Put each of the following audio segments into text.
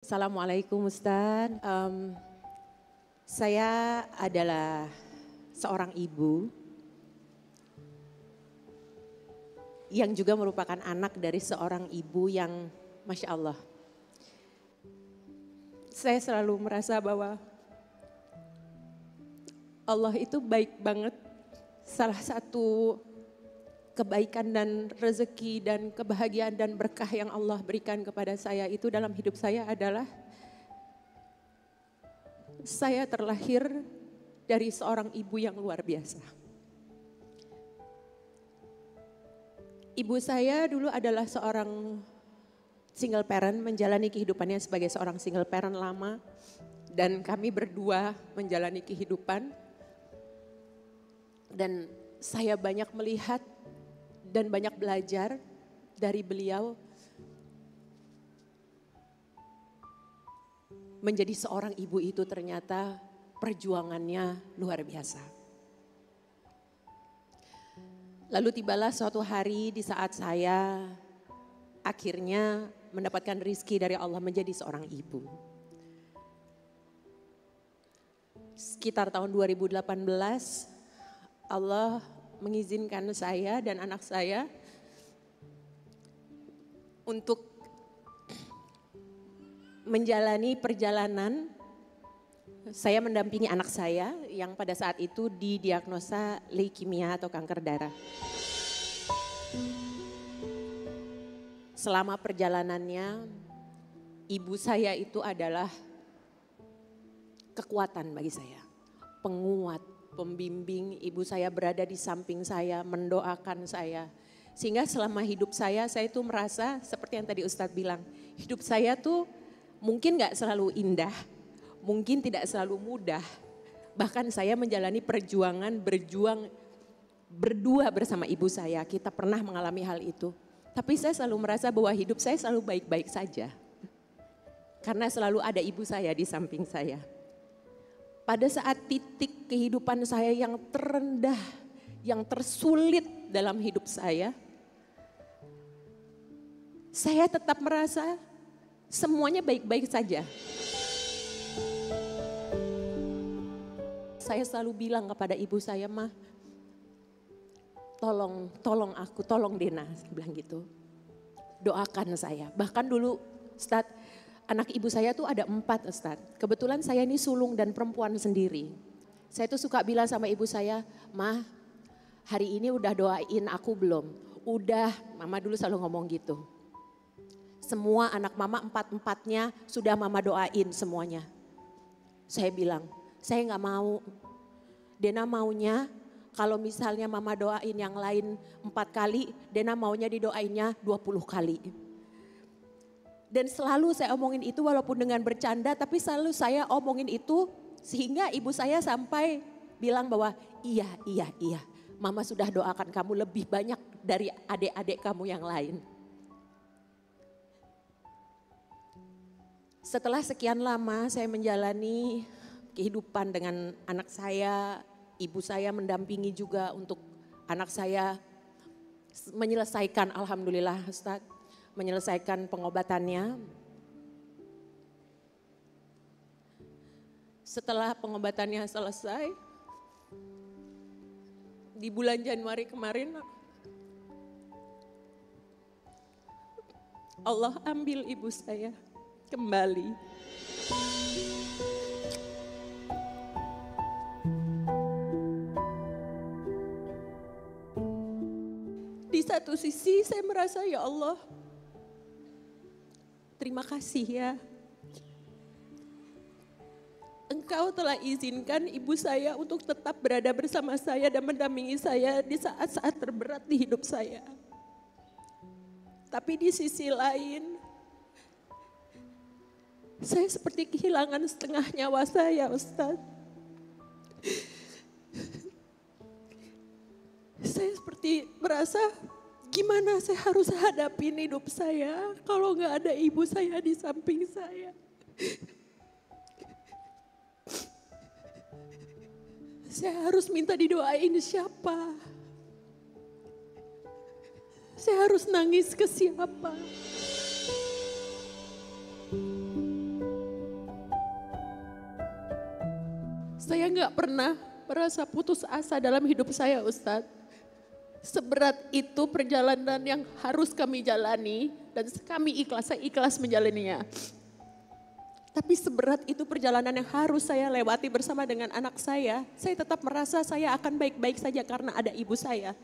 Assalamualaikum Ustaz. Saya adalah seorang ibu yang juga merupakan anak dari seorang ibu yang Masya Allah. Saya selalu merasa bahwa Allah itu baik banget. Salah satu kebaikan dan rezeki dan kebahagiaan dan berkah yang Allah berikan kepada saya itu dalam hidup saya adalah saya terlahir dari seorang ibu yang luar biasa. Ibu saya dulu adalah seorang single parent, menjalani kehidupannya sebagai seorang single parent lama, dan kami berdua menjalani kehidupan. Dan saya banyak melihat dan banyak belajar dari beliau menjadi seorang ibu itu ternyata perjuangannya luar biasa. Lalu tibalah suatu hari di saat saya akhirnya mendapatkan rizki dari Allah menjadi seorang ibu. Sekitar tahun 2018 Allah mengizinkan saya dan anak saya untuk menjalani perjalanan. Saya mendampingi anak saya yang pada saat itu didiagnosa leukemia atau kanker darah. Selama perjalanannya, ibu saya itu adalah kekuatan bagi saya, penguat, pembimbing. Ibu saya berada di samping saya, mendoakan saya. Sehingga selama hidup saya itu merasa seperti yang tadi Ustadz bilang, hidup saya tuh mungkin gak selalu indah, mungkin tidak selalu mudah. Bahkan saya menjalani perjuangan, berjuang berdua bersama ibu saya, kita pernah mengalami hal itu. Tapi saya selalu merasa bahwa hidup saya selalu baik-baik saja. Karena selalu ada ibu saya di samping saya. Pada saat titik kehidupan saya yang terendah, yang tersulit dalam hidup saya tetap merasa semuanya baik-baik saja. Saya selalu bilang kepada ibu saya, "Mah, tolong aku, tolong Dena," saya bilang gitu. Doakan saya. Bahkan dulu Ustadz, anak ibu saya tuh ada 4 Ustadz. Kebetulan saya ini sulung dan perempuan sendiri. Saya tuh suka bilang sama ibu saya, "Mah, hari ini udah doain aku belum?" "Udah," mama dulu selalu ngomong gitu. "Semua anak mama 4-4-nya sudah mama doain semuanya." Saya bilang, "Saya gak mau. Dena maunya kalau misalnya mama doain yang lain 4 kali, Dena maunya didoainnya 20 kali." Dan selalu saya omongin itu walaupun dengan bercanda, tapi selalu saya omongin itu sehingga ibu saya sampai bilang bahwa iya, mama sudah doakan kamu lebih banyak dari adik-adik kamu yang lain. Setelah sekian lama saya menjalani kehidupan dengan anak saya, ibu saya mendampingi juga untuk anak saya menyelesaikan, alhamdulillah Ustaz, menyelesaikan pengobatannya. Setelah pengobatannya selesai, di bulan Januari kemarin, Allah ambil ibu saya kembali. Di satu sisi saya merasa, ya Allah, terima kasih ya. Engkau telah izinkan ibu saya untuk tetap berada bersama saya dan mendampingi saya di saat-saat terberat di hidup saya. Tapi di sisi lain, saya seperti kehilangan setengah nyawa saya, Ustaz. Saya seperti merasa gimana saya harus hadapin hidup saya kalau gak ada ibu saya di samping saya. Saya harus minta didoain siapa? Saya harus nangis ke siapa? Saya nggak pernah merasa putus asa dalam hidup saya, Ustadz. Seberat itu perjalanan yang harus kami jalani dan kami ikhlas, saya ikhlas menjalaninya. Tapi seberat itu perjalanan yang harus saya lewati bersama dengan anak saya tetap merasa saya akan baik-baik saja karena ada ibu saya.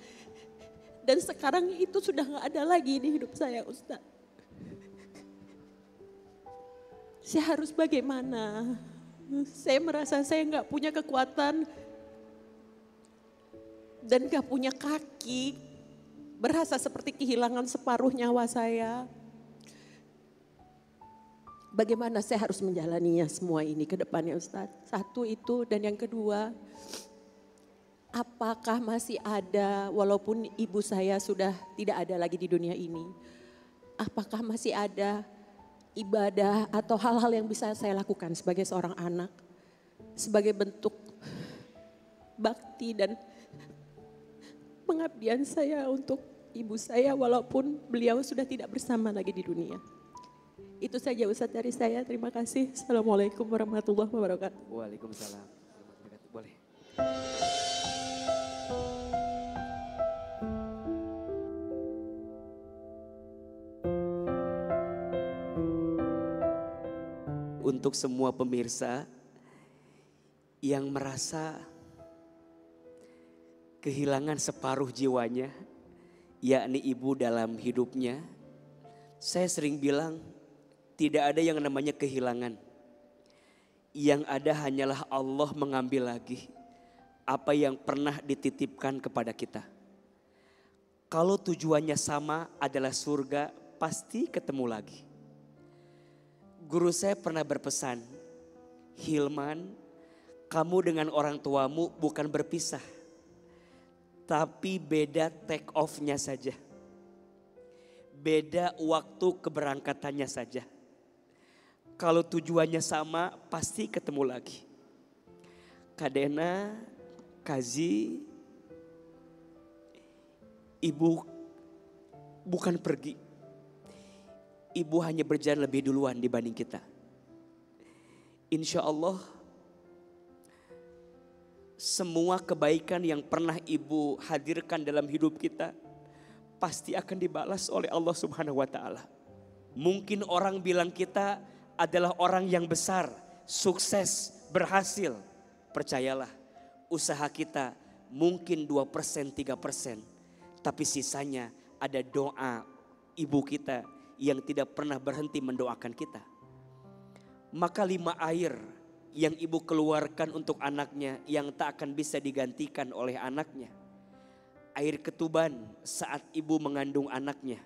Dan sekarang itu sudah nggak ada lagi di hidup saya, Ustadz. Saya harus bagaimana? Saya merasa saya nggak punya kekuatan dan gak punya kaki, berasa seperti kehilangan separuh nyawa saya. Bagaimana saya harus menjalaninya semua ini ke depannya, Ustadz? Satu itu, dan yang kedua, apakah masih ada, walaupun ibu saya sudah tidak ada lagi di dunia ini, apakah masih ada ibadah atau hal-hal yang bisa saya lakukan sebagai seorang anak, sebagai bentuk bakti dan pengabdian saya untuk ibu saya walaupun beliau sudah tidak bersama lagi di dunia. Itu saja Ustadz dari saya. Terima kasih. Assalamualaikum warahmatullahi wabarakatuh. Waalaikumsalam. Boleh. Untuk semua pemirsa yang merasa kehilangan separuh jiwanya, yakni ibu dalam hidupnya. Saya sering bilang, tidak ada yang namanya kehilangan. Yang ada hanyalah Allah mengambil lagi apa yang pernah dititipkan kepada kita. Kalau tujuannya sama adalah surga, pasti ketemu lagi. Guru saya pernah berpesan, Hilman, kamu dengan orang tuamu bukan berpisah, tapi beda take off-nya saja. Beda waktu keberangkatannya saja. Kalau tujuannya sama pasti ketemu lagi. Kadena, Kazi, ibu bukan pergi. Ibu hanya berjalan lebih duluan dibanding kita. Insya Allah semua kebaikan yang pernah ibu hadirkan dalam hidup kita pasti akan dibalas oleh Allah Subhanahu wa taala. Mungkin orang bilang kita adalah orang yang besar, sukses, berhasil. Percayalah, usaha kita mungkin 2%, 3%. Tapi sisanya ada doa ibu kita yang tidak pernah berhenti mendoakan kita. Maka 5 air yang ibu keluarkan untuk anaknya yang tak akan bisa digantikan oleh anaknya. Air ketuban saat ibu mengandung anaknya.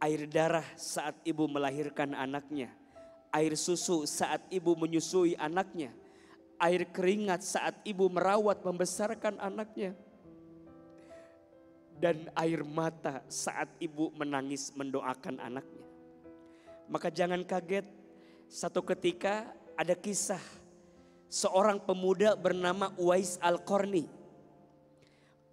Air darah saat ibu melahirkan anaknya. Air susu saat ibu menyusui anaknya. Air keringat saat ibu merawat membesarkan anaknya. Dan air mata saat ibu menangis mendoakan anaknya. Maka jangan kaget, satu ketika ada kisah seorang pemuda bernama Uwais Al-Qarni.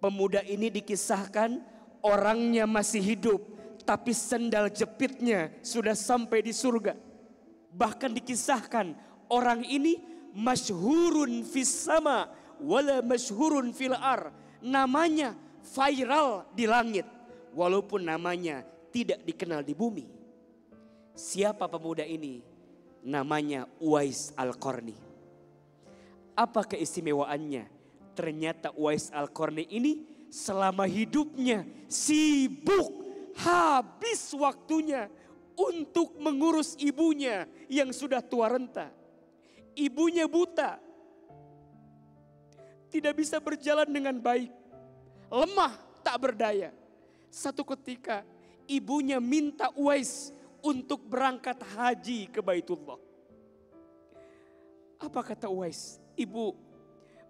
Pemuda ini dikisahkan orangnya masih hidup, tapi sendal jepitnya sudah sampai di surga. Bahkan dikisahkan orang ini masyhurun fis sama wala masyhurun fil ar. Namanya viral di langit, walaupun namanya tidak dikenal di bumi. Siapa pemuda ini? Namanya Uwais Al-Qarni. Apa keistimewaannya? Ternyata Uwais Al-Qarni ini selama hidupnya sibuk, habis waktunya untuk mengurus ibunya yang sudah tua renta. Ibunya buta, tidak bisa berjalan dengan baik, lemah, tak berdaya. Satu ketika ibunya minta Uwais untuk berangkat haji ke Baitullah. Apa kata Uwais? Ibu,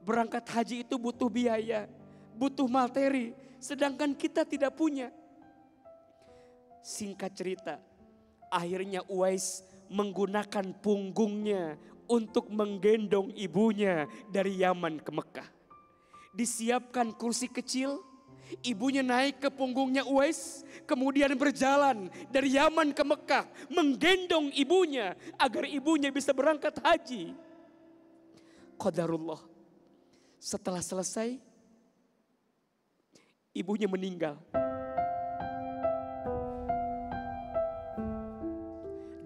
berangkat haji itu butuh biaya, butuh materi, sedangkan kita tidak punya. Singkat cerita, akhirnya Uwais menggunakan punggungnya untuk menggendong ibunya dari Yaman ke Mekah. Disiapkan kursi kecil, ibunya naik ke punggungnya Uwais, kemudian berjalan dari Yaman ke Mekah, menggendong ibunya agar ibunya bisa berangkat haji. Qadarullah, Setelah selesai, ibunya meninggal.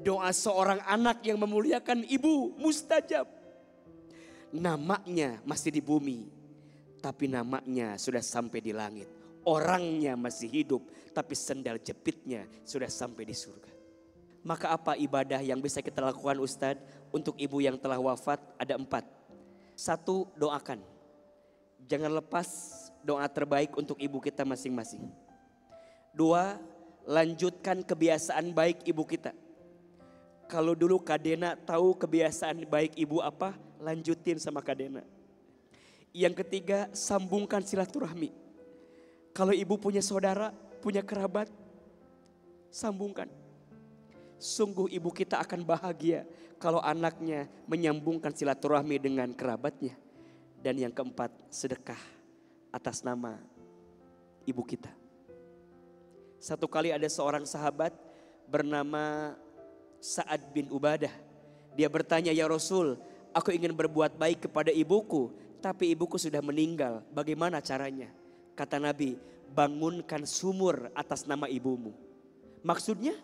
Doa seorang anak yang memuliakan ibu mustajab. Namanya masih di bumi, tapi namanya sudah sampai di langit. Orangnya masih hidup, tapi sendal jepitnya sudah sampai di surga. Maka apa ibadah yang bisa kita lakukan Ustadz untuk ibu yang telah wafat? Ada 4. 1, doakan. Jangan lepas doa terbaik untuk ibu kita masing-masing. 2, lanjutkan kebiasaan baik ibu kita. Kalau dulu Kadena tahu kebiasaan baik ibu apa, lanjutin sama Kadena. Yang ketiga, sambungkan silaturahmi. Kalau ibu punya saudara, punya kerabat, sambungkan. Sungguh ibu kita akan bahagia kalau anaknya menyambungkan silaturahmi dengan kerabatnya. Dan yang keempat, sedekah atas nama ibu kita. Satu kali ada seorang sahabat bernama Sa'ad bin Ubadah. Dia bertanya, ya Rasul, aku ingin berbuat baik kepada ibuku, tapi ibuku sudah meninggal. Bagaimana caranya? Kata Nabi, bangunkan sumur atas nama ibumu. Maksudnya,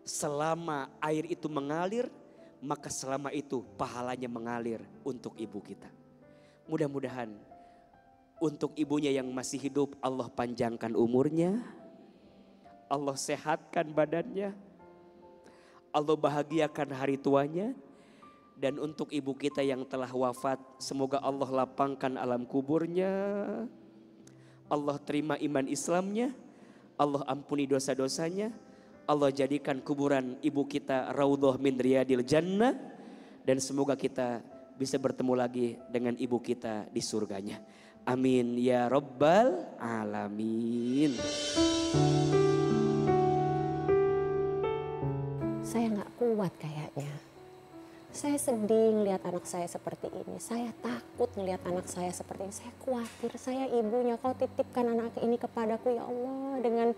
selama air itu mengalir, maka selama itu pahalanya mengalir untuk ibu kita. Mudah-mudahan untuk ibunya yang masih hidup, Allah panjangkan umurnya, Allah sehatkan badannya, Allah bahagiakan hari tuanya. Dan untuk ibu kita yang telah wafat, semoga Allah lapangkan alam kuburnya, Allah terima iman Islamnya, Allah ampuni dosa-dosanya, Allah jadikan kuburan ibu kita raudhah min riyadil jannah. Dan semoga kita bisa bertemu lagi dengan ibu kita di surganya. Amin ya rabbal alamin. Saya nggak kuat kayaknya. Saya sedih ngelihat anak saya seperti ini. Saya takut ngelihat anak saya seperti ini. Saya khawatir, saya ibunya. Kau titipkan anak ini kepadaku ya Allah. Dengan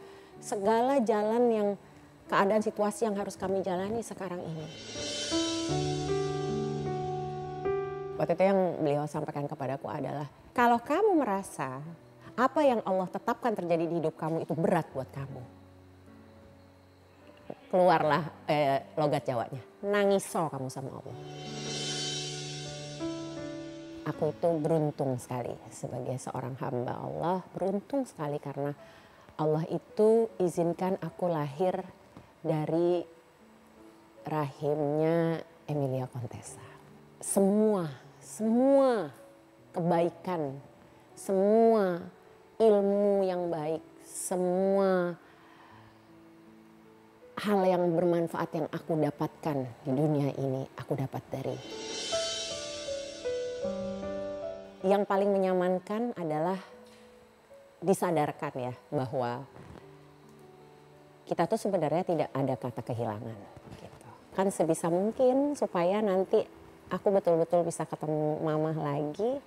segala jalan yang, keadaan situasi yang harus kami jalani sekarang ini. Waktu itu yang beliau sampaikan kepadaku adalah, kalau kamu merasa apa yang Allah tetapkan terjadi di hidup kamu itu berat buat kamu, keluarlah logat Jawanya, nangiso kamu sama Allah. Aku itu beruntung sekali sebagai seorang hamba Allah, beruntung sekali karena Allah itu izinkan aku lahir dari rahimnya Emilia Contessa. Semua kebaikan, semua ilmu yang baik, semua hal yang bermanfaat yang aku dapatkan di dunia ini, aku dapat dari. Yang paling menyamankan adalah disadarkan ya bahwa kita tuh sebenarnya tidak ada kata kehilangan. Gitu. Kan sebisa mungkin supaya nanti aku betul-betul bisa ketemu mama lagi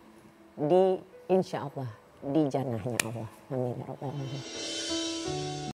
di insya Allah di jannahnya Allah. Amin ya rabbal alamin.